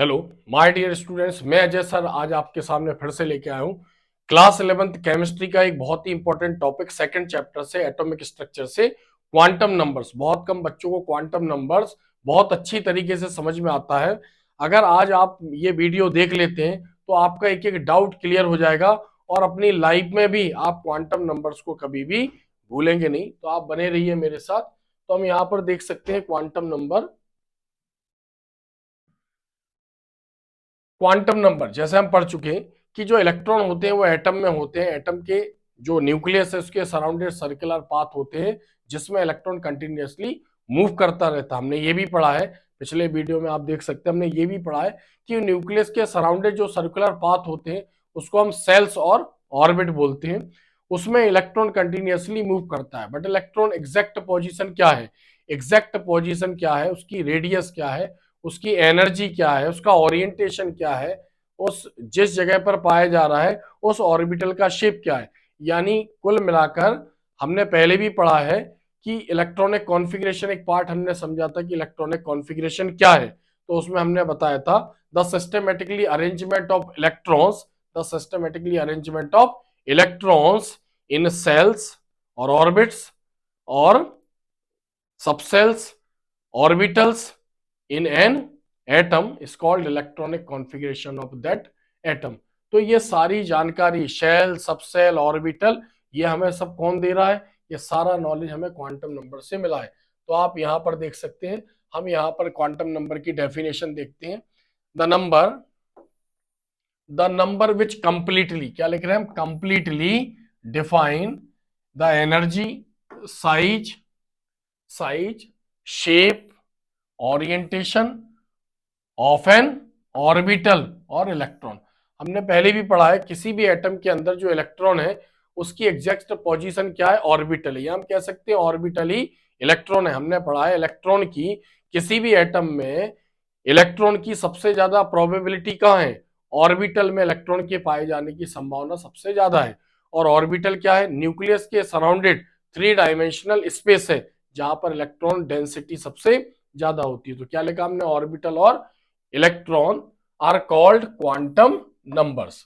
Hello my dear students, मैं Ajay sir आज आपके सामने फिर से लेके आया हूँ क्लास 11th केमिस्ट्री का एक बहुत ही इंपॉर्टेंट टॉपिक सेकंड चैप्टर से एटॉमिक स्ट्रक्चर से क्वांटम नंबर्स। बहुत कम बच्चों को क्वांटम नंबर्स बहुत अच्छी तरीके से समझ में आता है। अगर आज आप ये वीडियो देख लेते हैं तो आपका एक एक डाउट क्लियर हो जाएगा और अपनी लाइफ में भी आप क्वांटम नंबर्स को कभी भी भूलेंगे नहीं। तो आप बने रहिए मेरे साथ। तो हम यहाँ पर देख सकते हैं क्वांटम नंबर। क्वांटम नंबर जैसे हम पढ़ चुके हैं कि जो इलेक्ट्रॉन होते हैं वो एटम में होते हैं। एटम के जो न्यूक्लियस है उसके सराउंडेड सर्कुलर पाथ होते हैं जिसमें इलेक्ट्रॉन कंटिन्यूअसली मूव करता रहता है। हमने ये भी पढ़ा है पिछले वीडियो में, आप देख सकते हैं। हमने ये भी पढ़ा है कि न्यूक्लियस के सराउंडेड जो सर्कुलर पाथ होते हैं उसको हम सेल्स और ऑर्बिट बोलते हैं। उसमें इलेक्ट्रॉन कंटिन्यूअसली मूव करता है। बट इलेक्ट्रॉन एग्जैक्ट पोजिशन क्या है, एग्जैक्ट पोजिशन क्या है, उसकी रेडियस क्या है, उसकी एनर्जी क्या है, उसका ओरिएंटेशन क्या है, उस जिस जगह पर पाया जा रहा है उस ऑर्बिटल का शेप क्या है, यानी कुल मिलाकर हमने पहले भी पढ़ा है कि इलेक्ट्रॉनिक कॉन्फ़िगरेशन एक पार्ट हमने समझा था कि इलेक्ट्रॉनिक कॉन्फ़िगरेशन क्या है। तो उसमें हमने बताया था the systematically arrangement of electrons, the systematically arrangement of electrons in shells और ऑर्बिट्स और subshells orbitals in an atom is called electronic configuration of that atom। तो ये सारी जानकारी शेल, सबसेल, ऑर्बिटल, ये हमें सब कौन दे रहा है? ये सारा नॉलेज हमें क्वांटम नंबर से मिला है। तो आप यहां पर देख सकते हैं, हम यहां पर क्वांटम नंबर की डेफिनेशन देखते हैं। द नंबर विच कंप्लीटली, क्या लिख रहे हैं हम? Completely define the energy, size, shape, orientation of N orbital और इलेक्ट्रॉन। हमने पहले भी पढ़ा है किसी भी एटम के अंदर जो इलेक्ट्रॉन है उसकी एग्जैक्ट पोजीशन क्या है? ऑर्बिटल है, या हम कह सकते हैं ऑर्बिटल ही इलेक्ट्रॉन है। हमने पढ़ा है इलेक्ट्रॉन की, किसी भी एटम में इलेक्ट्रॉन की सबसे ज्यादा प्रोबेबिलिटी कहाँ है? ऑर्बिटल में इलेक्ट्रॉन के पाए जाने की संभावना सबसे ज्यादा है। और ऑर्बिटल क्या है? न्यूक्लियस के सराउंडेड 3 डायमेंशनल स्पेस है जहां पर इलेक्ट्रॉन डेंसिटी सबसे ज्यादा होती है। तो क्या लिखा हमने? ऑर्बिटल और electron are called quantum numbers.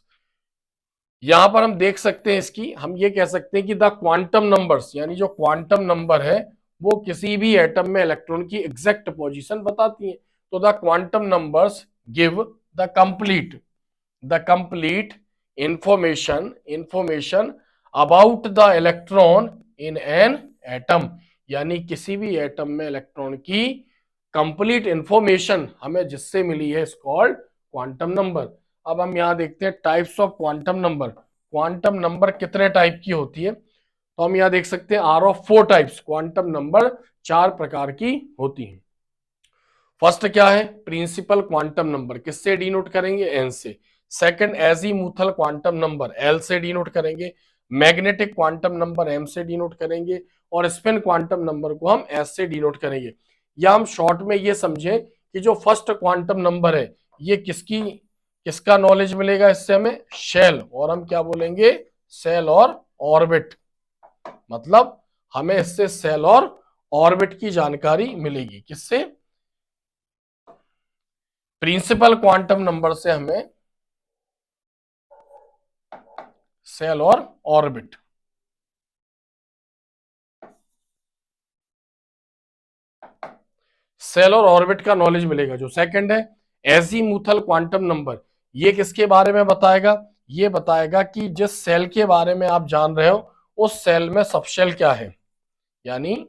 यहां पर हम देख सकते हैं इसकी, हम ये कह सकते हैं कि द क्वांटम नंबर्स, यानी जो क्वांटम नंबर है वो किसी भी एटम में इलेक्ट्रॉन की एग्जैक्ट पोजीशन बताती है। तो the quantum numbers give the complete information about the electron in an atom, यानी किसी भी एटम में इलेक्ट्रॉन की कंप्लीट इंफॉर्मेशन हमें जिससे मिली है इज कॉल्ड क्वांटम नंबर। अब हम यहां देखते हैं types of quantum number. Quantum number कितने टाइप की होती है? तो हम यहां देख सकते हैं are of 4 types. Quantum number 4 प्रकार की होती हैं। फर्स्ट क्या है? प्रिंसिपल क्वांटम नंबर, किससे डिनोट करेंगे? एन से। Second azimuthal quantum number, l से डिनोट करेंगे। मैग्नेटिक क्वांटम नंबर, एम से डिनोट करेंगे। और स्पिन क्वांटम नंबर को हम एस से डिनोट करेंगे। या हम शॉर्ट में ये समझें कि जो फर्स्ट क्वांटम नंबर है ये किसका नॉलेज मिलेगा इससे हमें? शेल। और हम क्या बोलेंगे? सेल और ऑर्बिट। मतलब हमें इससे सेल और ऑर्बिट की जानकारी मिलेगी। किससे? प्रिंसिपल क्वांटम नंबर से हमें सेल और ऑर्बिट। सेल और ऑर्बिट का नॉलेज मिलेगा। जो सेकंड है एजीमुथल क्वांटम नंबर, ये किसके बारे में बताएगा? ये बताएगा कि जिस सेल के बारे में आप जान रहे हो उस सेल में सबशेल क्या है, यानी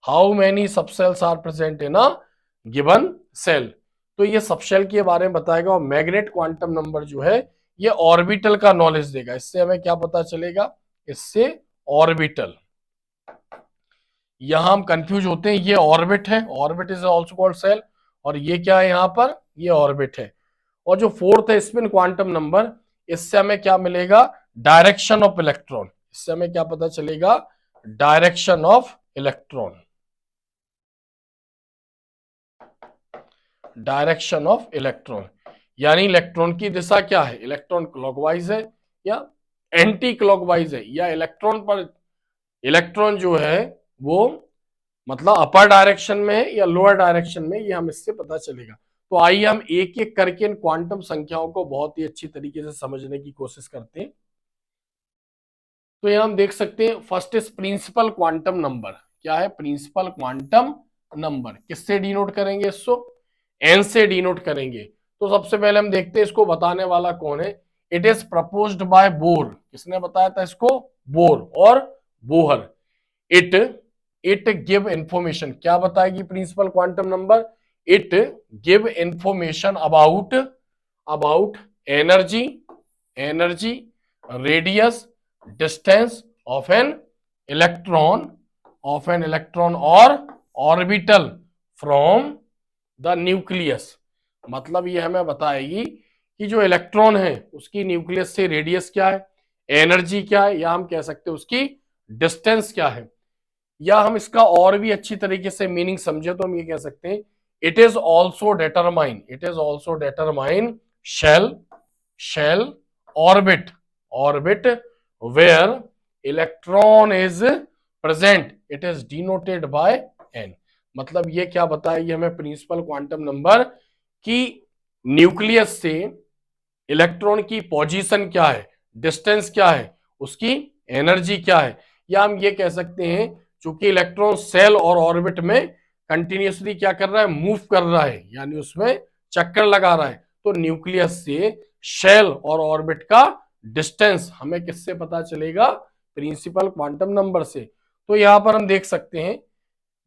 how many subshells are present in a given shell. तो ये सबशेल के बारे में बताएगा। और मैग्नेट क्वांटम नंबर जो है ये ऑर्बिटल का नॉलेज देगा। इससे हमें क्या पता चलेगा? इससे ऑर्बिटल। यहां हम कंफ्यूज होते हैं, ये ऑर्बिट है, orbit is also called shell, और ये क्या है? यहां पर ये ऑर्बिट है। और जो फोर्थ है स्पिन क्वांटम नंबर, इससे हमें क्या मिलेगा? Direction of electron. इससे हमें क्या पता चलेगा? Direction of electron. Direction of electron यानी इलेक्ट्रॉन की दिशा क्या है? इलेक्ट्रॉन क्लॉकवाइज है या एंटी क्लॉकवाइज है, या इलेक्ट्रॉन जो है वो मतलब अपर डायरेक्शन में है या लोअर डायरेक्शन में, ये हम इससे पता चलेगा। तो आइए हम एक एक करके इन क्वांटम संख्याओं को बहुत ही अच्छी तरीके से समझने की कोशिश करते हैं। तो यहां हम देख सकते हैं first is principal quantum number. क्या है प्रिंसिपल क्वांटम नंबर? किससे डिनोट करेंगे इसको? एन से डिनोट करेंगे। तो सबसे पहले हम देखते हैं इसको बताने वाला कौन है। It is proposed by Bohr. किसने बताया था इसको? बोर और Bohr. It it give information. क्या बताएगी principal quantum number? It give information about about energy energy radius distance of an electron और ऑर्बिटल फ्रॉम द न्यूक्लियस। मतलब ये हमें बताएगी कि जो इलेक्ट्रॉन है उसकी न्यूक्लियस से रेडियस क्या है, एनर्जी क्या है, या हम कह सकते हैं उसकी डिस्टेंस क्या है। या हम इसका और भी अच्छी तरीके से मीनिंग समझे तो हम ये कह सकते हैं it is also determine shell orbit where electron is present. It is denoted by n. मतलब ये क्या बताएगी हमें प्रिंसिपल क्वांटम नंबर कि न्यूक्लियस से इलेक्ट्रॉन की पोजीशन क्या है, डिस्टेंस क्या है, उसकी एनर्जी क्या है। या हम ये कह सकते हैं चूंकि इलेक्ट्रॉन सेल और ऑर्बिट में कंटिन्यूसली क्या कर रहा है, मूव कर रहा है, यानी उसमें चक्कर लगा रहा है, तो न्यूक्लियस से शेल और ऑर्बिट का डिस्टेंस हमें किससे पता चलेगा? प्रिंसिपल क्वांटम नंबर से। तो यहां पर हम देख सकते हैं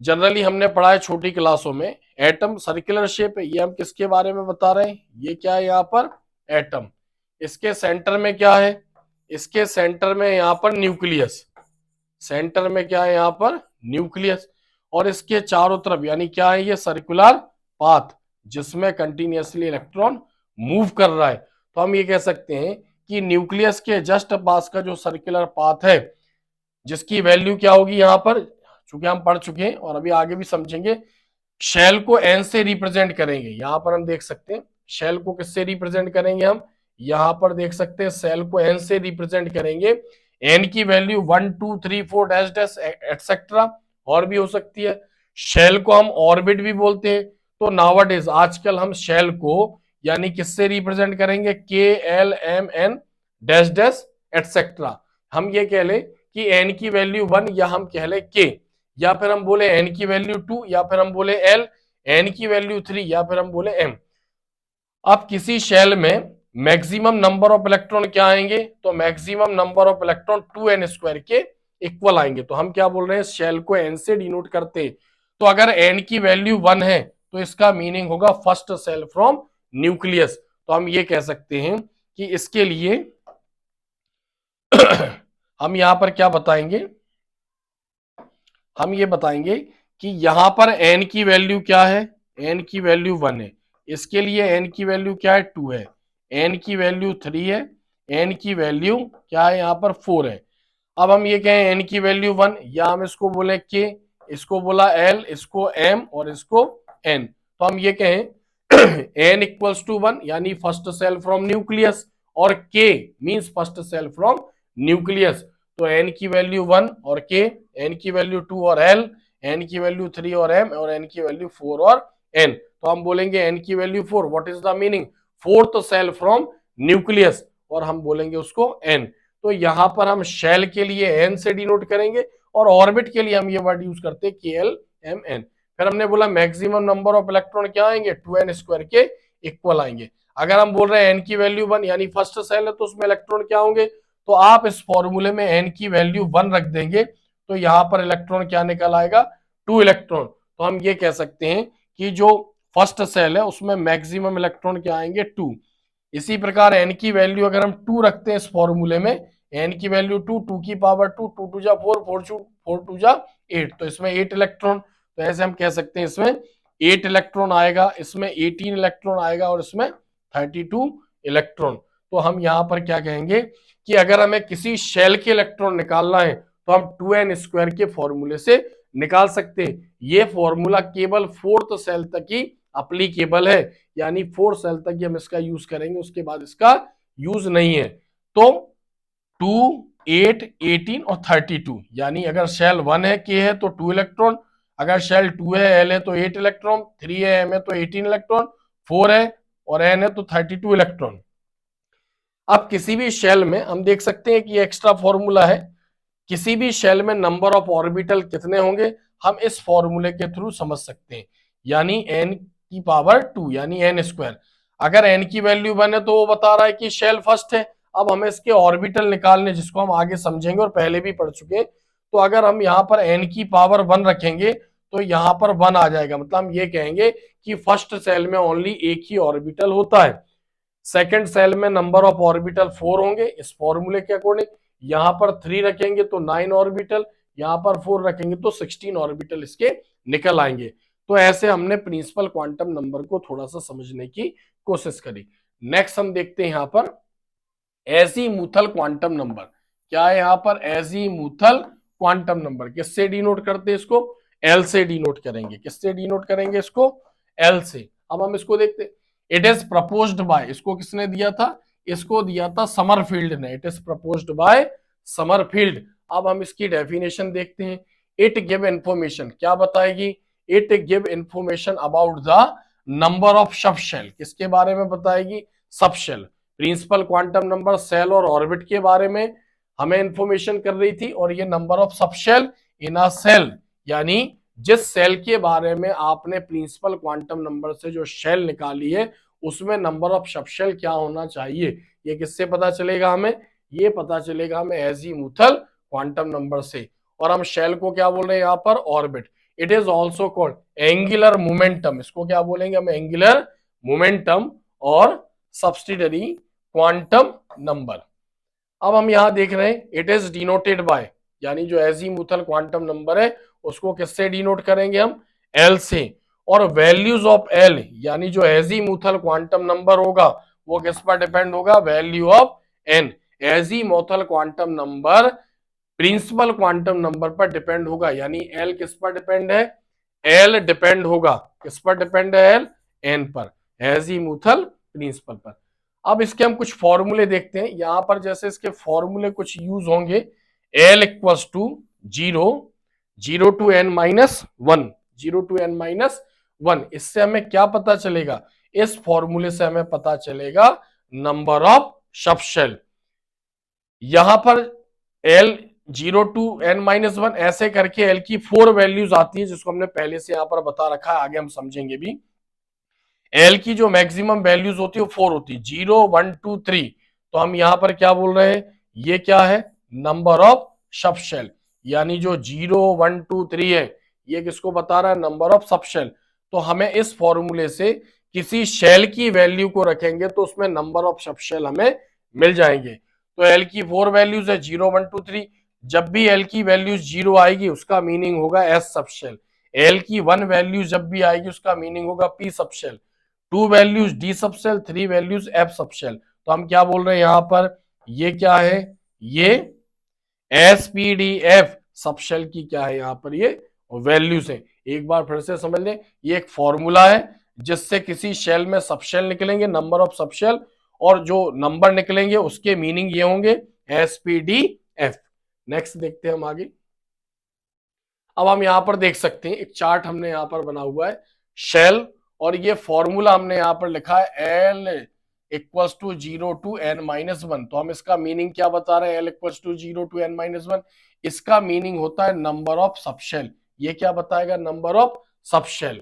जनरली हमने पढ़ा है छोटी क्लासों में एटम सर्कुलर शेप है। ये हम किसके बारे में बता रहे हैं? ये क्या है यहाँ पर? एटम। इसके सेंटर में क्या है? इसके सेंटर में यहाँ पर न्यूक्लियस। सेंटर में क्या है? यहाँ पर न्यूक्लियस। और इसके चारों तरफ यानी क्या है? ये सर्कुलर पाथ जिसमें कंटिन्यूसली इलेक्ट्रॉन मूव कर रहा है। तो हम ये कह सकते हैं कि न्यूक्लियस के जस्ट पास का जो सर्कुलर पाथ है जिसकी वैल्यू क्या होगी यहाँ पर, चूंकि हम पढ़ चुके हैं और अभी आगे भी समझेंगे, शेल को एन से रिप्रेजेंट करेंगे। यहां पर हम देख सकते हैं शेल को किससे रिप्रेजेंट करेंगे हम? यहां पर देख सकते हैं सेल को एन से रिप्रेजेंट करेंगे। एन की वैल्यू 1 2 3 4 डैश डैश एटसेट्रा और भी हो सकती है। शेल को हम ऑर्बिट भी बोलते हैं। तो नाउअडेज आजकल हम शेल को यानी किससे रिप्रेजेंट करेंगे? K L M N dash dash etcetera. हम ये कह ले कि एन की वैल्यू 1 या हम कह ले के, या फिर हम बोले एन की वैल्यू 2 या फिर हम बोले एल, एन की वैल्यू 3 या फिर हम बोले एम। अब किसी शेल में मैक्सिमम नंबर ऑफ इलेक्ट्रॉन क्या आएंगे? तो maximum number of electron 2n² के इक्वल आएंगे। तो हम क्या बोल रहे हैं? शेल को एन से डिनोट करते हैं। तो अगर एन की वैल्यू 1 है तो इसका मीनिंग होगा फर्स्ट सेल फ्रॉम न्यूक्लियस। तो हम ये कह सकते हैं कि इसके लिए हम यहां पर क्या बताएंगे? हम ये बताएंगे कि यहां पर n की वैल्यू क्या है? n की वैल्यू 1 है। इसके लिए n की वैल्यू क्या है? 2 है। n की वैल्यू 3 है। n की वैल्यू क्या है? यहां पर 4 है। अब हम ये कहें n की वैल्यू 1 या हम इसको बोले k, इसको बोला l, इसको m और इसको n। तो हम ये कहें n इक्वल्स टू 1 यानी फर्स्ट सेल फ्रॉम न्यूक्लियस और k means first shell from nucleus. तो n की वैल्यू 1 और k, n की वैल्यू 2 और l, n की वैल्यू 3 और m और n की वैल्यू 4 और n। तो हम बोलेंगे n की वैल्यू 4, what is the meaning? Fourth shell from nucleus, और हम बोलेंगे उसको n। तो यहां पर हम शेल के लिए n से डिनोट करेंगे और ऑर्बिट के लिए हम ये वर्ड यूज करते हैं KLMN। फिर हमने बोला मैक्सिमम नंबर ऑफ इलेक्ट्रॉन क्या आएंगे? 2n² के इक्वल आएंगे। अगर हम बोल रहे हैं n की वैल्यू 1 यानी फर्स्ट सेल है तो उसमें इलेक्ट्रॉन क्या होंगे? तो आप इस फॉर्मूले में n की वैल्यू 1 रख देंगे तो यहां पर इलेक्ट्रॉन क्या निकल आएगा? 2 इलेक्ट्रॉन। तो हम ये कह सकते हैं कि जो फर्स्ट सेल है उसमें मैक्सिमम इलेक्ट्रॉन क्या आएंगे? 2। इसी प्रकार n की वैल्यू अगर हम 2 रखते हैं इस फॉर्मूले में, n की वैल्यू 2, 2 की पावर 2, 2 2 जा 4, 4 2 जा 8, तो इसमें 8 इलेक्ट्रॉन। तो ऐसे हम कह सकते हैं इसमें 8 इलेक्ट्रॉन आएगा, इसमें 18 इलेक्ट्रॉन आएगा और इसमें 32 इलेक्ट्रॉन। तो हम यहां पर क्या कहेंगे कि अगर हमें किसी शेल के इलेक्ट्रॉन निकालना है तो हम 2n² के फॉर्मूले से निकाल सकते हैं। ये फॉर्मूला केवल फोर्थ सेल तक ही अप्लीकेबल है, यानी 4 सेल तक ही हम इसका यूज करेंगे, उसके बाद इसका यूज नहीं है। तो 2, 8, 18 और 32, यानी अगर शेल 1 है के है तो 2 इलेक्ट्रॉन, अगर शेल 2 है एल है तो 8 इलेक्ट्रॉन, 3 है एम है तो 18 इलेक्ट्रॉन, 4 है और n है तो 32 इलेक्ट्रॉन। अब किसी भी शेल में हम देख सकते हैं कि एक्स्ट्रा फॉर्मूला है, किसी भी शेल में नंबर ऑफ ऑर्बिटल कितने होंगे हम इस फॉर्मूले के थ्रू समझ सकते हैं, यानी n की पावर 2 यानी n स्क्वायर। अगर n की वैल्यू 1 है तो वो बता रहा है कि शेल फर्स्ट है। अब हमें इसके ऑर्बिटल निकालने, जिसको हम आगे समझेंगे और पहले भी पढ़ चुके हैं। तो अगर हम यहाँ पर n की पावर 1 रखेंगे तो यहाँ पर 1 आ जाएगा, मतलब हम ये कहेंगे कि फर्स्ट सेल में ओनली एक ही ऑर्बिटल होता है। सेकंड सेल में नंबर ऑफ ऑर्बिटल 4 होंगे इस फॉर्मूले के अकॉर्डिंग। यहां पर 3 रखेंगे तो 9 ऑर्बिटल, यहां पर 4 रखेंगे तो 16 ऑर्बिटल इसके निकल आएंगे। तो ऐसे हमने प्रिंसिपल क्वांटम नंबर को थोड़ा सा समझने की कोशिश करी। नेक्स्ट हम देखते हैं यहां पर एजीमुथल क्वांटम नंबर। क्या है यहां पर एजीमुथल क्वांटम नंबर? किससे डिनोट करते हैं इसको? एल से डिनोट करेंगे। किससे डिनोट करेंगे इसको? एल से। अब हम इसको देखते हैं। इट इज प्रपोज्ड बाय, इसको किसने दिया था? इसको दिया था समरफील्ड ने। It is proposed by Sommerfeld. अब हम इसकी डेफिनेशन देखते हैं। इट गिव इंफॉर्मेशन, क्या बताएगी? It give information about the number of subshell. किसके बारे में बताएगी? Subshell. Principal quantum number shell और ऑर्बिट के बारे में हमें इंफॉर्मेशन कर रही थी, और ये number of subshell in a shell, यानी जिस सेल के बारे में आपने प्रिंसिपल क्वांटम नंबर से जो शेल निकाली है उसमें नंबर ऑफ सब शेल क्या होना चाहिए, ये किससे पता चलेगा हमें? ये पता चलेगा हमें एजीमुथल क्वांटम नंबर से। और हम शेल को क्या बोल रहे हैं यहाँ पर? Orbit. It is also called angular momentum. इसको क्या बोलेंगे हम? एंगुलर मोमेंटम और सब्सिडियरी क्वांटम नंबर। अब हम यहां देख रहे हैं इट इज डिनोटेड बाय, यानी जो एजीमुथल क्वांटम नंबर है उसको किससे डिनोट करेंगे हम? एल से। और वैल्यूज ऑफ एल, यानी जो एजीमुथल क्वांटम नंबर होगा वो किस पर डिपेंड होगा? Value of n. Azimuthal quantum number principal quantum number पर डिपेंड होगा, यानी एल किस पर डिपेंड है? एल डिपेंड होगा। किस पर डिपेंड है? एल एन पर, एजीमुथल प्रिंसिपल पर। अब इसके हम कुछ फॉर्मूले देखते हैं यहां पर। जैसे इसके फॉर्मूले कुछ यूज होंगे। L equals to 0, 0 to n minus 1, 0 to n minus 1। इससे हमें क्या पता चलेगा? इस फॉर्मूले से हमें पता चलेगा नंबर ऑफ सब शेल। यहां पर एल 0 टू n माइनस 1 ऐसे करके एल की 4 वैल्यूज आती है, जिसको हमने पहले से यहां पर बता रखा है, आगे हम समझेंगे भी। एल की जो मैक्सिमम वैल्यूज होती है वो 4 होती है, 0 1 2 3। तो हम यहां पर क्या बोल रहे हैं? ये क्या है? नंबर ऑफ सब शेल, यानी जो 0 1 2 3 है ये किसको बता रहा है? Number of subshell. तो हमें इस फॉर्मूले से किसी शेल की वैल्यू को रखेंगे तो उसमें नंबर ऑफ सब शेल हमें मिल जाएंगे। तो एल की 4 वैल्यूज है 0 1 2 3। जब भी एल की वैल्यूज 0 आएगी उसका मीनिंग होगा एस सब शेल। एल की 1 वैल्यू जब भी आएगी उसका मीनिंग होगा p subshell. 2 values d subshell, 3 values f subshell. तो हम क्या बोल रहे हैं यहां पर? ये क्या है? ये एसपीडीएफ सब शेल की क्या है यहां पर? ये वैल्यूज है। एक बार फिर से समझ लें, ये एक फॉर्मूला है जिससे किसी शेल में सब शेल निकलेंगे, नंबर ऑफ सब शेल, और जो नंबर निकलेंगे उसके मीनिंग ये होंगे एसपीडीएफ। नेक्स्ट देखते हैं हम आगे। अब हम यहां पर देख सकते हैं एक चार्ट हमने यहां पर बना हुआ है शेल, और ये फॉर्मूला हमने यहां पर लिखा है l equals to 0 to n minus 1। तो हम इसका मीनिंग क्या बता रहे हैं? L equals to 0 to n minus 1, इसका मीनिंग होता है नंबर ऑफ सब शेल। ये क्या बताएगा? Number of subshell.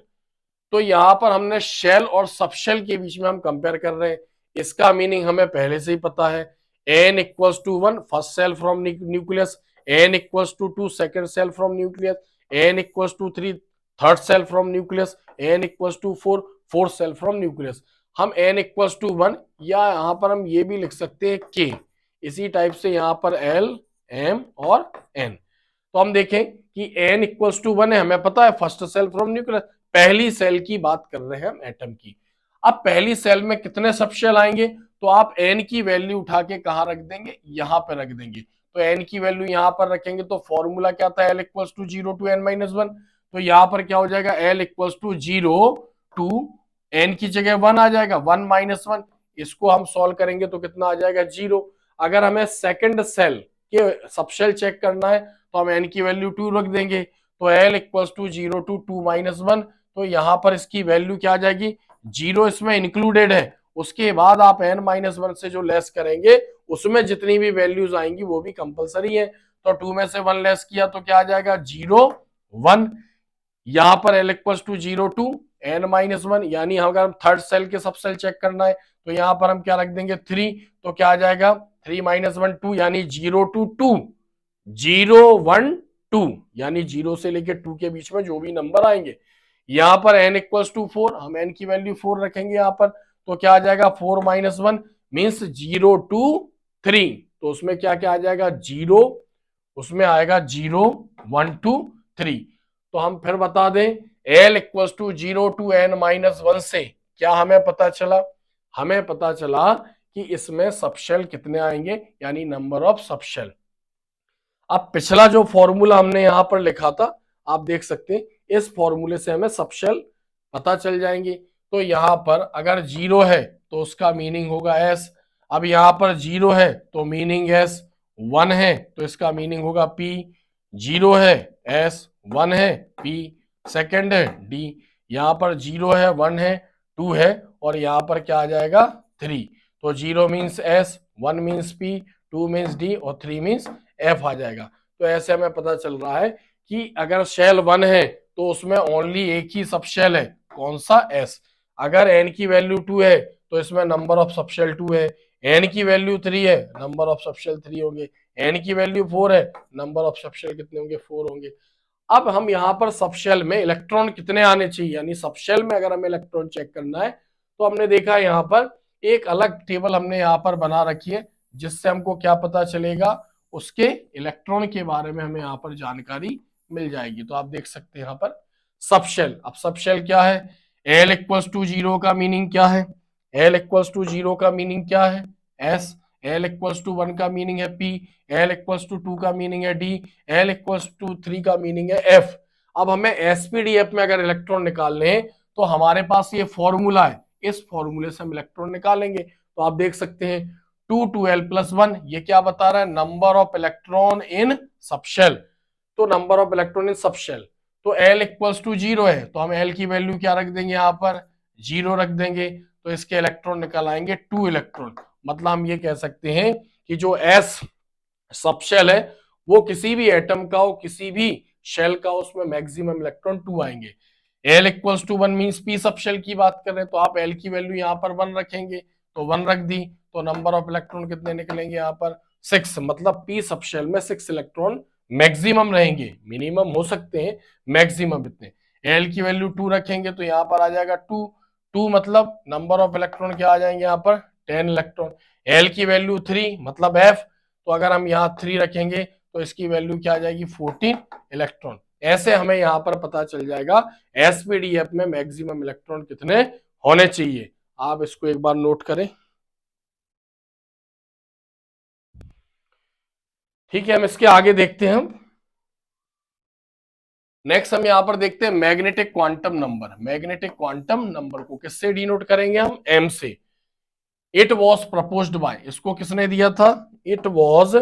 तो यहां पर हमने शेल और सब शेल के बीच में हम कंपेयर कर रहे हैं। इसका मीनिंग हमें पहले से ही पता है। n equals to 1 first shell from nucleus, n equals to 2 second shell from nucleus, n equals to 3 third shell from nucleus, n equals to 4 fourth shell from nucleus. हम n इक्वल्स टू 1, या यहां पर हम ये भी लिख सकते हैं k, इसी टाइप से यहां पर l m और n। तो हम देखें कि n इक्वल्स टू 1 है, हमें पता है फर्स्ट सेल फ्रॉम न्यूक्लियस, पहली सेल की बात कर रहे हैं हम एटम की। अब पहली सेल में कितने सब शेल आएंगे? तो आप n की वैल्यू उठा के कहां रख देंगे? यहां पर रख देंगे। तो n की वैल्यू यहां पर रखेंगे तो फॉर्मूला क्या था? l equals to 0 to n minus 1। तो यहां पर क्या हो जाएगा? l equals to 0 to n की जगह 1 आ जाएगा, 1 माइनस 1। इसको हम सॉल्व करेंगे तो कितना आ जाएगा? 0। अगर हमें सेकंड सेल के सब शेल चेक करना है तो हम n की वैल्यू 2 रख देंगे। तो l equals to 0 to 2 minus 1। तो यहां पर इसकी वैल्यू क्या आ जाएगी? जीरो इसमें इंक्लूडेड है, उसके बाद आप n-1 से जो लेस करेंगे उसमें जितनी भी वैल्यूज आएंगी वो भी कंपलसरी है। तो 2 में से 1 लेस किया तो क्या आ जाएगा 0 1। यहां पर l equals to 0 to n-1, यानी अगर हम थर्ड सेल के सब सेल चेक करना है तो यहां पर हम क्या रख देंगे 3, तो क्या आ जाएगा 3-1 2, यानी 0 टू 2 0 1 2, यानी 0 से लेके 2 के बीच में जो भी नंबर आएंगे। यहां पर n इक्वल्स टू 4, हम n की वैल्यू 4 रखेंगे यहां पर, तो क्या आ जाएगा 4-1 मीन्स 0 टू 3, तो उसमें क्या क्या आ जाएगा 0, उसमें आएगा 0 1 2 3। तो हम फिर बता दें l equals to 0 to n-1 से क्या हमें पता चला, हमें पता चला कि इसमें सबशेल कितने आएंगे, यानी नंबर ऑफ सबशेल। अब पिछला जो फॉर्मूला हमने यहां पर लिखा था आप देख सकते हैं, इस फॉर्मूले से हमें सबशेल पता चल जाएंगे। तो यहां पर अगर 0 है तो उसका मीनिंग होगा s, अब यहां पर 0 है तो मीनिंग s, 1 है तो इसका मीनिंग होगा p, 0 है s, 1 है p, सेकंड है d, यहां पर 0 है 1 है 2 है और यहां पर क्या आ जाएगा 3, तो 0 means s, 1 means p, 2 means d और 3 मीन्स f आ जाएगा। तो ऐसे हमें पता चल रहा है कि अगर शेल 1 है तो उसमें ओनली एक ही सबशेल है, कौन सा s। अगर n की वैल्यू 2 है तो इसमें नंबर ऑफ सबशेल 2 है, n की वैल्यू 3 है नंबर ऑफ सबशेल 3 होंगे, n की वैल्यू 4 है नंबर ऑफ सबशेल कितने होंगे 4 होंगे। अब हम यहाँ पर सबशेल में इलेक्ट्रॉन कितने आने चाहिए, यानी सबशेल में अगर हमें इलेक्ट्रॉन चेक करना है तो हमने देखा यहाँ पर एक अलग टेबल हमने यहाँ पर बना रखी है, जिससे हमको क्या पता चलेगा उसके इलेक्ट्रॉन के बारे में हमें यहाँ पर जानकारी मिल जाएगी। तो आप देख सकते हैं यहाँ पर सबशेल। अब सबशेल क्या है, l इक्वल्स टू 0 का मीनिंग क्या है, l इक्वल्स टू 0 का मीनिंग क्या है s, l इक्वल्स टू 1 का मीनिंग है p, l इक्वल्स टू 2 का मीनिंग है d, l इक्वल्स टू 3 का मीनिंग है f। अब हमें एसपीडीएफ में अगर इलेक्ट्रॉन निकालने हैं तो हमारे पास ये फॉर्मूला है, इस फॉर्मूले से हम इलेक्ट्रॉन निकालेंगे। तो आप देख सकते हैं 2 2l+1, ये क्या बता रहा है number of electron in subshell, तो number of electron in subshell. तो l इक्वल्स टू 0 है तो हम l की वैल्यू क्या रख देंगे यहाँ पर 0 रख देंगे, तो इसके इलेक्ट्रॉन निकल आएंगे 2 इलेक्ट्रॉन। मतलब हम ये कह सकते हैं कि जो s सबशेल है वो किसी भी एटम का हो, किसी भी शेल का, उसमें मैक्सिमम इलेक्ट्रॉन 2 आएंगे। l equals to 1 means p subshell की बात कर रहे हैं तो आप l की वैल्यू यहाँ पर 1 रखेंगे, तो 1 रख दी तो नंबर ऑफ इलेक्ट्रॉन कितने निकलेंगे यहाँ पर 6, मतलब p सबशेल में 6 इलेक्ट्रॉन मैक्सिमम रहेंगे, मिनिमम हो सकते हैं, मैक्सिमम इतने। l की वैल्यू 2 रखेंगे तो यहाँ पर आ जाएगा 2, 2 मतलब नंबर ऑफ इलेक्ट्रॉन क्या आ जाएंगे यहाँ पर 10 इलेक्ट्रॉन। l की वैल्यू 3 मतलब f, तो अगर हम यहाँ 3 रखेंगे तो इसकी वैल्यू क्या आ जाएगी 14 इलेक्ट्रॉन। ऐसे हमें यहाँ पर पता चल जाएगा एसपीडीएफ में मैक्सिमम इलेक्ट्रॉन कितने होने चाहिए। आप इसको एक बार नोट करें, ठीक है। हम इसके आगे देखते हैं। हम नेक्स्ट हम यहाँ पर देखते हैं magnetic quantum number. Magnetic quantum number को किससे डिनोट करेंगे हम, m से। इट वॉज प्रपोज्ड बाय, इसको किसने दिया था, इट वॉज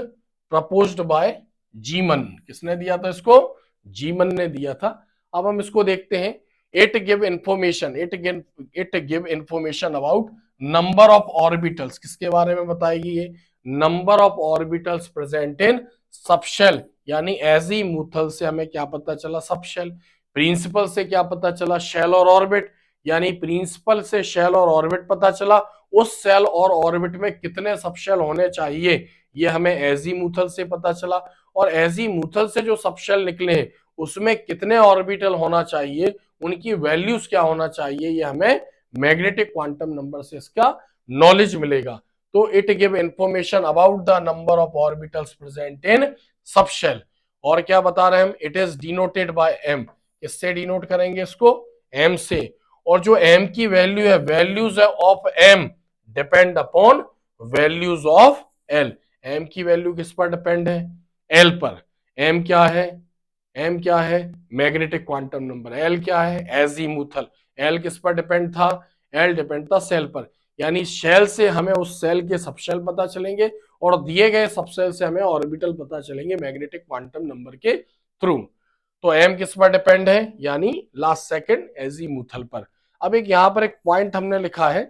प्रपोज्ड बाय जीमन, किसने दिया था इसको, जीमन ने दिया था। अब हम इसको देखते हैं। It give information, it give information about number of orbitals, किसके बारे में बताएगी ये, number of orbitals present in subshell, यानी एजीमुथल से हमें क्या पता चला सबशेल, प्रिंसिपल से क्या पता चला शेल और ऑर्बिट, यानी प्रिंसिपल से शेल और ऑर्बिट पता चला, उस सेल और ऑर्बिट में कितने सबशेल होने चाहिए ये हमें एजीमुथल से पता चला, और एजीमुथल से जो सबशेल निकले हैं उसमें कितने ऑर्बिटल होना चाहिए, उनकी वैल्यूज क्या होना चाहिए, ये हमें मैग्नेटिक क्वांटम नंबर से इसका नॉलेज मिलेगा। तो it give information about the number of orbitals present in subshell. और क्या बता रहे हैं हम, it is denoted by m, किससे डिनोट करेंगे इसको, एम से। और जो m की वैल्यू है, values of m depend upon values of l, m की वैल्यू किस पर डिपेंड है, l पर। m क्या है, m क्या है मैग्नेटिक क्वांटम नंबर, l क्या है एजीमुथल, l किस पर डिपेंड था, l डिपेंड था सेल पर, यानी शेल से हमें उस सेल के सबशेल पता चलेंगे और दिए गए सबशेल से हमें ऑर्बिटल पता चलेंगे मैग्नेटिक क्वांटम नंबर के थ्रू। तो m किस पर डिपेंड है, यानी लास्ट सेकंड एजीमुथल पर। अब एक यहां पर एक पॉइंट हमने लिखा है,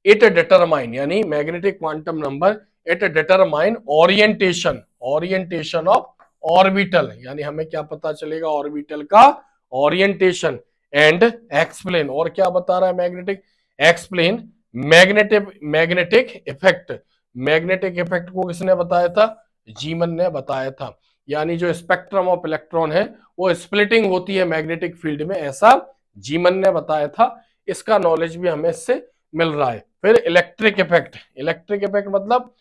इट डिटरमाइन, यानी magnetic quantum number it determine orientation of orbital, यानी हमें क्या पता चलेगा, ऑर्बिटल का ओरिएंटेशन, एंड एक्सप्लेन, और क्या बता रहा है magnetic, explain magnetic effect. Magnetic effect को किसने बताया था, जीमन ने बताया था। यानी जो स्पेक्ट्रम ऑफ इलेक्ट्रॉन है वो स्प्लिटिंग होती है मैग्नेटिक फील्ड में, ऐसा जीमन ने बताया था। इसका नॉलेज भी हमें इससे मिल रहा है। फिर इलेक्ट्रिक इफेक्ट, इलेक्ट्रिक इफेक्ट मतलब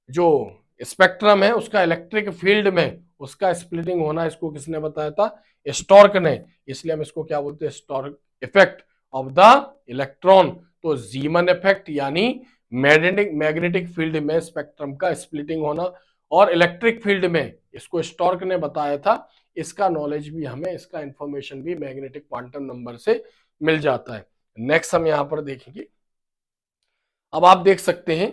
जो स्पेक्ट्रम है उसका इलेक्ट्रिक फील्ड में उसका स्प्लिटिंग होना, इसको किसने बताया था, स्टोर्क ने। इसलिए हम इसको क्या बोलते हैं, Stork effect of the electron. तो जीमन इफेक्ट यानी मैग्नेटिक फील्ड में स्पेक्ट्रम का स्प्लिटिंग होना, और इलेक्ट्रिक फील्ड में इसको स्टोर्क ने बताया था। इसका नॉलेज भी हमें, इसका इंफॉर्मेशन भी मैग्नेटिक क्वांटम नंबर से मिल जाता है। नेक्स्ट हम यहां पर देखेंगे, अब आप देख सकते हैं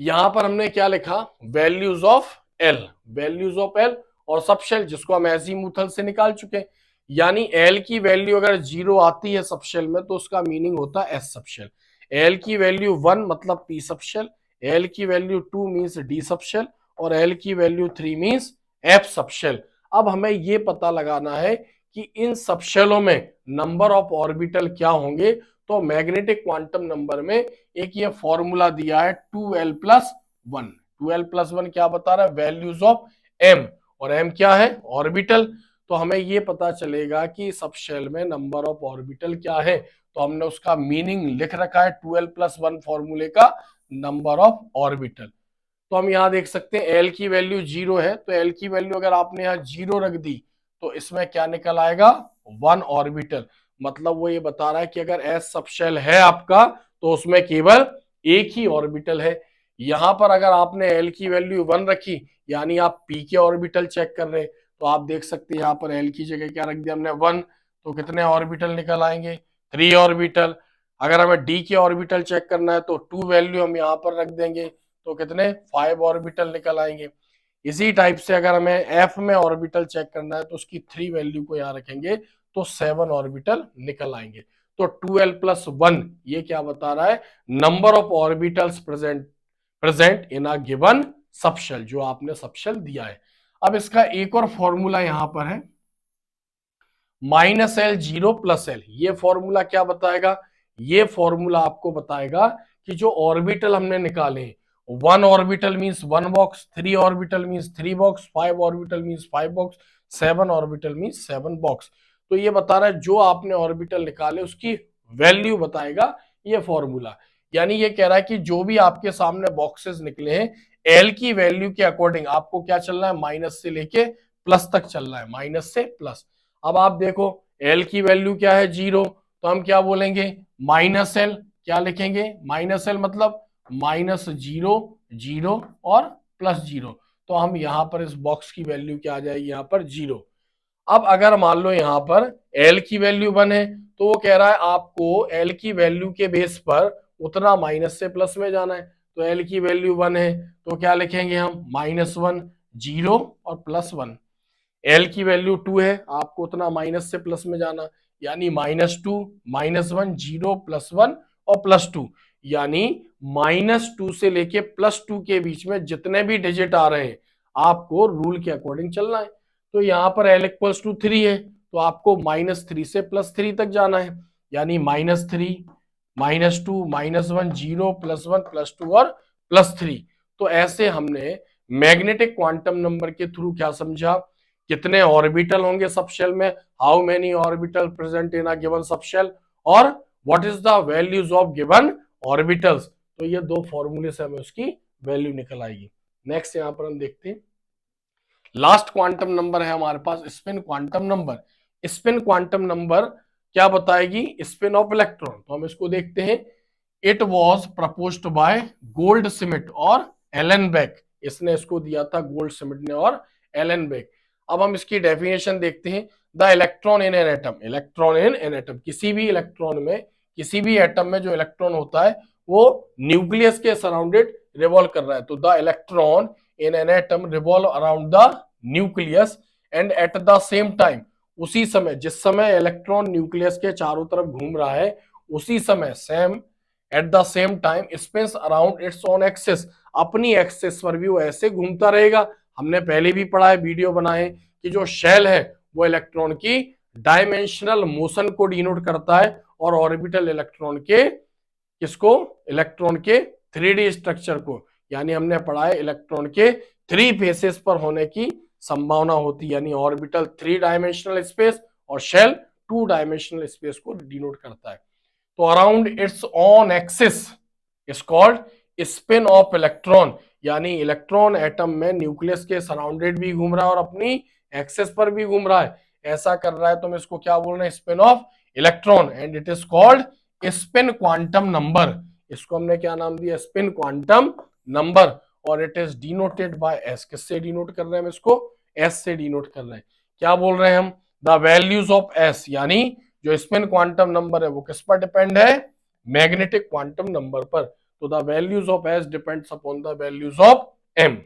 यहां पर हमने क्या लिखा, values of L, values of L और सबशेल, जिसको हम एजीमुथल से निकाल चुके हैं। यानी एल की वैल्यू अगर 0 आती है सबशेल में तो उसका मीनिंग होता है एस सबशेल। एल की वैल्यू 1 मतलब पी सबशेल, एल की वैल्यू 2 मीन्स डी सबशेल, और एल की वैल्यू 3 मीन्स एफ सबशेल। अब हमें यह पता लगाना है कि इन सबशेलों में नंबर ऑफ ऑर्बिटल क्या होंगे। तो मैग्नेटिक क्वांटम नंबर में एक ये फॉर्मूला दिया है 2l+1, 2l+1 क्या बता रहा है, वैल्यूज ऑफ एम, और एम क्या है, ऑर्बिटल। तो हमें ये पता चलेगा कि सबशेल में नंबर ऑफ ऑर्बिटल क्या है, तो हमने उसका मीनिंग लिख रखा है 2l+1 फॉर्मूले का, नंबर ऑफ ऑर्बिटल। तो हम यहां देख सकते हैं एल की वैल्यू 0 है, तो एल की वैल्यू अगर आपने यहां 0 रख दी तो इसमें क्या निकल आएगा, 1 ऑर्बिटल। मतलब वो ये बता रहा है कि अगर एस सबशेल है आपका तो उसमें केवल एक ही ऑर्बिटल है। यहां पर अगर आपने एल की वैल्यू 1 रखी, यानी आप पी के ऑर्बिटल चेक कर रहे हैं, तो आप देख सकते हैं यहां पर एल की जगह क्या रख दिया हमने, 1, तो कितने ऑर्बिटल निकल आएंगे, 3 ऑर्बिटल। अगर हमें डी के ऑर्बिटल चेक करना है तो 2 वैल्यू हम यहां पर रख देंगे, तो कितने, 5 ऑर्बिटल निकल आएंगे। इसी टाइप से अगर हमें एफ में ऑर्बिटल चेक करना है तो उसकी 3 वैल्यू को यहां रखेंगे तो 7 ऑर्बिटल निकल आएंगे। तो 2l+1 ये क्या बता रहा है, number of orbitals present in a given subshell, जो आपने सबशेल दिया है। अब इसका एक और फॉर्मूला यहां पर है, -L0+L। ये फॉर्मूला क्या बताएगा, ये फॉर्मूला आपको बताएगा कि जो ऑर्बिटल हमने निकाले, 1 orbital means 1 box, 3 orbital means 3 box, 5 orbital means 5 box, 7 orbital means 7 box. तो ये बता रहा है जो आपने ऑर्बिटल निकाले उसकी वैल्यू बताएगा ये फॉर्मूला। यानी ये कह रहा है कि जो भी आपके सामने बॉक्सेस निकले हैं, एल की वैल्यू के अकॉर्डिंग आपको क्या चलना है, माइनस से लेके प्लस तक चलना है, माइनस से प्लस। अब आप देखो एल की वैल्यू क्या है, 0, तो हम क्या बोलेंगे, -L, क्या लिखेंगे, -L मतलब -0, 0 और +0। तो हम यहां पर इस बॉक्स की वैल्यू क्या आ जाएगी, यहां पर 0। अब अगर मान लो यहां पर एल की वैल्यू 1 है, तो वो कह रहा है आपको एल की वैल्यू के बेस पर उतना माइनस से प्लस में जाना है। तो एल की वैल्यू 1 है तो क्या लिखेंगे हम, -1, 0 और +1। एल की वैल्यू 2 है, आपको उतना माइनस से प्लस में जाना, यानी -2, -1, 0, +1 और +2। यानी -2 से लेके +2 के बीच में जितने भी डिजिट आ रहे हैं आपको रूल के अकॉर्डिंग चलना है। तो यहां पर L=3 है तो आपको -3 से +3 तक जाना है, यानी -3, -2, -1, 0, +1, +2 और +3। तो ऐसे हमने मैग्नेटिक क्वांटम नंबर के थ्रू क्या समझा, कितने ऑर्बिटल होंगे सबशेल में, how many orbital present in a given subshell, और what is the values of given orbitals. तो ये दो फॉर्मूले से हमें उसकी वैल्यू निकल आएगी। नेक्स्ट यहां पर हम देखते हैं, लास्ट क्वांटम नंबर है हमारे पास spin quantum number. Spin quantum number क्या बताएगी, स्पिन ऑफ इलेक्ट्रॉन। तो हम इसको देखते हैं, it was proposed by gold Smith और एलन बेक, इसने इसको दिया था गोल्ड स्मिथ ने और एलन बेक। अब हम इसकी डेफिनेशन देखते हैं, the electron in an atom, electron in an atom, किसी भी इलेक्ट्रॉन में, किसी भी एटम में जो इलेक्ट्रॉन होता है वो न्यूक्लियस के सराउंडेड रिवॉल्व कर रहा है। तो the electron in an atom revolve around the nucleus and eight the same time, उसी समय जिस समय इलेक्ट्रॉन न्यूक्लियस के चारों तरफ घूम रहा है, उसी समय same at the same time spins around its own axis, अपनी एक्सिस पर भी वो ऐसे घूमता रहेगा। हमने पहले भी पढ़ा है, वीडियो बनाए कि जो शेल है वो इलेक्ट्रॉन की डायमेंशनल मोशन को डिनोट करता है और ऑर्बिटल इलेक्ट्रॉन के किसको, इलेक्ट्रॉन के 3D स्ट्रक्चर को। यानी हमने पढ़ा है इलेक्ट्रॉन के 3 फेसेस पर होने की संभावना होती है, यानी ऑर्बिटल 3 डायमेंशनल स्पेस और शेल 2 डायमेंशनल स्पेस को डिनोट करता है। तो around its on axis is called spin off electron, यानी इलेक्ट्रॉन एटम में न्यूक्लियस के सराउंडेड भी घूम रहा है और अपनी एक्सिस पर भी घूम रहा है। ऐसा कर रहा है तो हम इसको क्या बोल रहे हैं, spin off electron, and it is called spin quantum number. इसको हमने क्या नाम दिया, स्पिन क्वांटम नंबर, और it is denoted by S. किससे डिनोट कर रहे हैं हम इसको, एस से डिनोट कर रहे हैं। क्या बोल रहे हैं हम, द वैल्यूज ऑफ एस, यानी जो स्पिन क्वांटम नंबर है वो किस पर डिपेंड है, मैग्नेटिक क्वांटम नंबर पर। तो the values of s depends upon the values of m.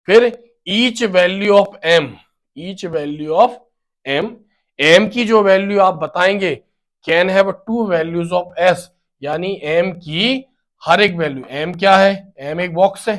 फिर each value of m, each value of m, m की जो वैल्यू आप बताएंगे can have 2 values of s, यानी एम की हर एक वैल्यू, एम क्या है, एम एक बॉक्स है,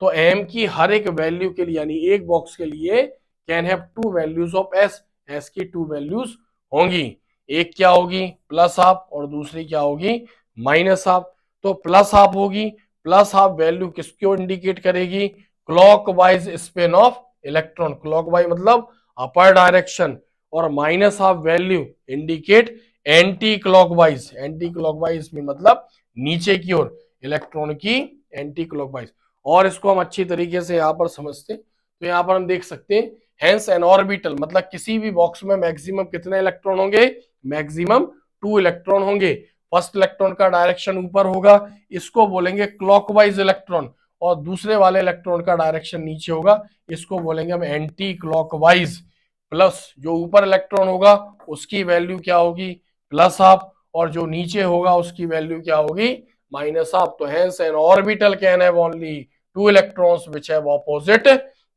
तो एम की हर एक वैल्यू के लिए यानी एक बॉक्स के लिए can have 2 values of S, S की 2 वैल्यूज होंगी। एक क्या होगी प्लस हाफ और दूसरी क्या होगी माइनस हाफ। तो प्लस हाफ होगी, प्लस हाफ वैल्यू किसको इंडिकेट करेगी, clockwise spin off electron, clockwise मतलब अपर डायरेक्शन, और minus half value indicate anti clockwise, anti clockwise में मतलब नीचे की ओर इलेक्ट्रॉन की एंटी क्लॉकवाइज। और इसको हम अच्छी तरीके से यहां पर समझते, तो यहां पर हम देख सकते हैं हेंस एन ऑर्बिटल मतलब किसी भी बॉक्स में मैक्सिमम कितने इलेक्ट्रॉन होंगे, मैक्सिमम 2 इलेक्ट्रॉन होंगे। फर्स्ट इलेक्ट्रॉन का डायरेक्शन ऊपर होगा, इसको बोलेंगे क्लॉकवाइज इलेक्ट्रॉन, और दूसरे वाले इलेक्ट्रॉन का डायरेक्शन नीचे होगा, इसको बोलेंगे हम एंटी क्लॉकवाइज। प्लस जो ऊपर इलेक्ट्रॉन होगा उसकी वैल्यू क्या होगी प्लस हाफ, और जो नीचे होगा उसकी वैल्यू क्या होगी माइनस हाफ। तो hence N orbital can have only 2 electrons which have opposite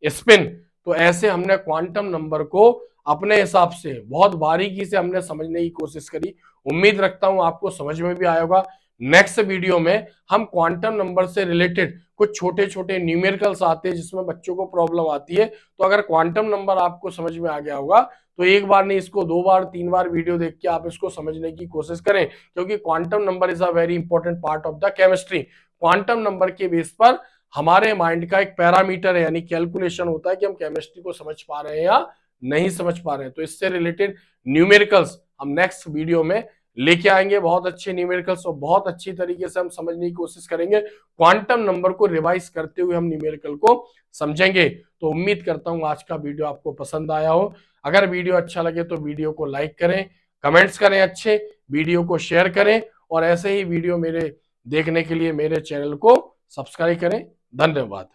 spin. तो ऐसे हमने क्वांटम नंबर को अपने हिसाब से बहुत बारीकी से हमने समझने की कोशिश करी। उम्मीद रखता हूं आपको समझ में भी आया होगा। नेक्स्ट वीडियो में हम क्वांटम नंबर से रिलेटेड कुछ छोटे छोटे न्यूमेरिकल्स आते हैं जिसमें बच्चों को प्रॉब्लम आती है। तो अगर क्वांटम नंबर आपको समझ में आ गया होगा तो एक बार नहीं इसको 2 बार 3 बार वीडियो देख के आप इसको समझने की कोशिश करें, क्योंकि quantum number is a very important part of the chemistry. Quantum number के बेस पर हमारे माइंड का एक पैरामीटर है, यानी कैलकुलेशन होता है कि हम केमिस्ट्री को समझ पा रहे हैं या नहीं समझ पा रहे हैं। तो इससे रिलेटेड न्यूमेरिकल्स हम नेक्स्ट वीडियो में लेके आएंगे, बहुत अच्छे न्यूमेरिकल्स, और बहुत अच्छी तरीके से हम समझने की कोशिश करेंगे। क्वांटम नंबर को रिवाइज करते हुए हम न्यूमेरिकल को समझेंगे। तो उम्मीद करता हूं आज का वीडियो आपको पसंद आया हो। अगर वीडियो अच्छा लगे तो वीडियो को लाइक करें, कमेंट्स करें अच्छे, वीडियो को शेयर करें, और ऐसे ही वीडियो मेरे देखने के लिए मेरे चैनल को सब्सक्राइब करें। धन्यवाद।